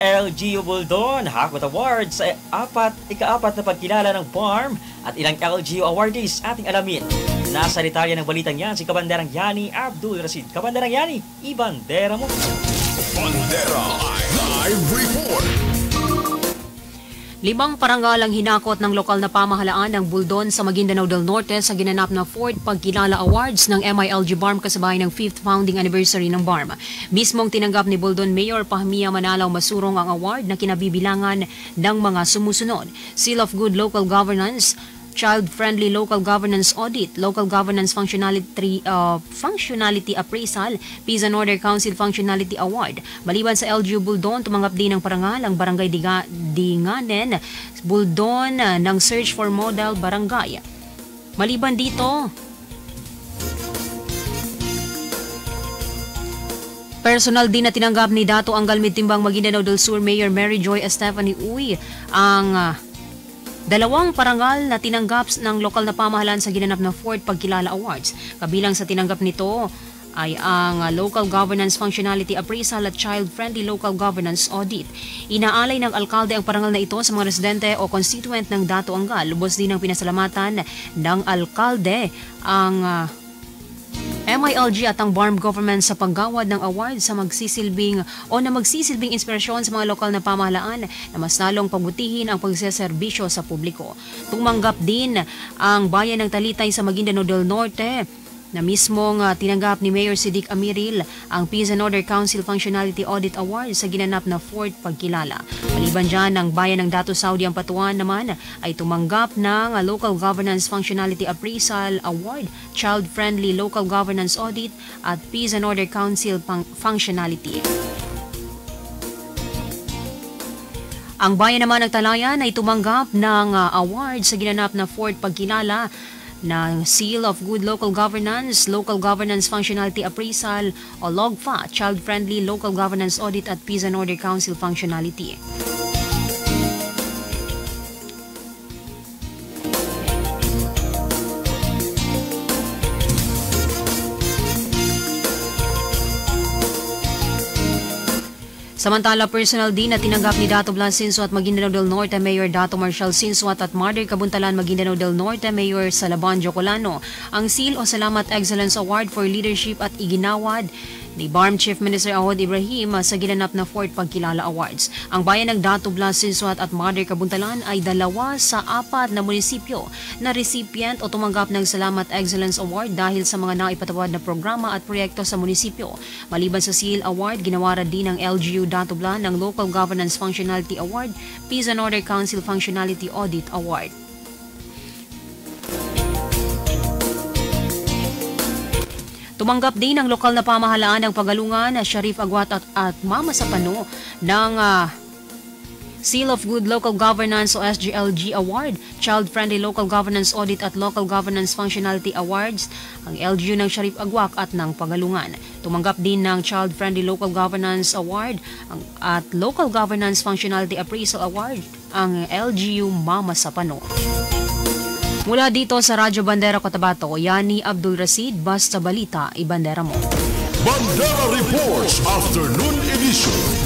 LGU Buldon Hakot Awards sa ika-apat na pagkilala ng BARM at ilang LGU awardees ating alamin. Nasa detalye ng balitang yan si Kabanderang Yani Abdul Rashid. Kabanderang Yani, ibandera mo. Bandera Live Report. 5 parangal ang hinakot ng lokal na pamahalaan ng Buldon sa Maguindanao del Norte sa ginanap na 4th Pagkilala Awards ng MILG BARM kasabay ng 5th founding anniversary ng BARM. Mismong tinanggap ni Buldon Mayor Pahmia Manalaw Masurong ang award na kinabibilangan ng mga sumusunod: Seal of Good Local Governance, Child-Friendly Local Governance Audit, Local Governance Functionality Appraisal, Peace and Order Council Functionality Award. Maliban sa LGU Buldon, tumanggap din ng parangal ang Barangay Dinganen, Buldon ng Search for Model Barangay. Maliban dito, personal din na tinanggap ni Dato Anggal Mitimbang Maguindanao del Sur Mayor Mary Joy Estefany Uy ang 2 parangal na tinanggap ng lokal na pamahalaan sa ginanap na 4th Pagkilala Awards. Kabilang sa tinanggap nito ay ang Local Governance Functionality Appraisal at Child-Friendly Local Governance Audit. Inaalay ng alkalde ang parangal na ito sa mga residente o constituent ng Dato Anggal. Lubos din ang pinasalamatan ng alkalde ang MILG at ang BARM government sa paggawad ng award sa magsisilbing inspirasyon sa mga lokal na pamahalaan na mas lalong pagbutihin ang pagseserbisyo sa publiko. Tumanggap din ang bayan ng Talitay sa Maguindanao del Norte na mismong tinanggap ni Mayor Sidik Amiril ang Peace and Order Council Functionality Audit Award sa ginanap na 4th Pagkilala. Maliban dyan, ang bayan ng Dato Saudi Ampatuan naman ay tumanggap ng Local Governance Functionality Appraisal Award, Child-Friendly Local Governance Audit at Peace and Order Council Functionality. Ang bayan naman ng Talayan ay tumanggap ng award sa ginanap na 4th Pagkilala ng Seal of Good Local Governance, Local Governance Functionality Appraisal o LOGFA, Child-Friendly Local Governance Audit at Peace and Order Council Functionality. Samantala, personal din na tinanggap ni Dato Blas Sinsuat Maguindanao del Norte Mayor Dato Marshal Sinsuat at Mother Kabuntalan Maguindanao del Norte Mayor Salaban Jocolano ang Seal o Salamat Excellence Award for Leadership at iginawad ni BARM Chief Minister Ahod Ibrahim sa ginanap na 4th Pagkilala Awards. Ang bayan ng Dato Blas Sinsuat at Mother Kabuntalan ay 2 sa 4 na munisipyo na recipient o tumanggap ng Salamat Excellence Award dahil sa mga naipatawad na programa at proyekto sa munisipyo. Maliban sa Seal Award, ginawara din ng LGU Dato Blas ng Local Governance Functionality Award, Peace and Order Council Functionality Audit Award. Tumanggap din ng lokal na pamahalaan ng Pagalungan, Sharif Aguat at Mama Sapano ng Seal of Good Local Governance o SGLG Award, Child-Friendly Local Governance Audit at Local Governance Functionality Awards, ang LGU ng Sharif Aguat at ng Pagalungan. Tumanggap din ng Child-Friendly Local Governance Award at Local Governance Functionality Appraisal Award, ang LGU Mama Sapano. Mula dito sa Radyo Bandera Cotabato, Yani Abdul Rashid, Basta Balita, Ibandera Mo. Bandera Reports Afternoon Edition.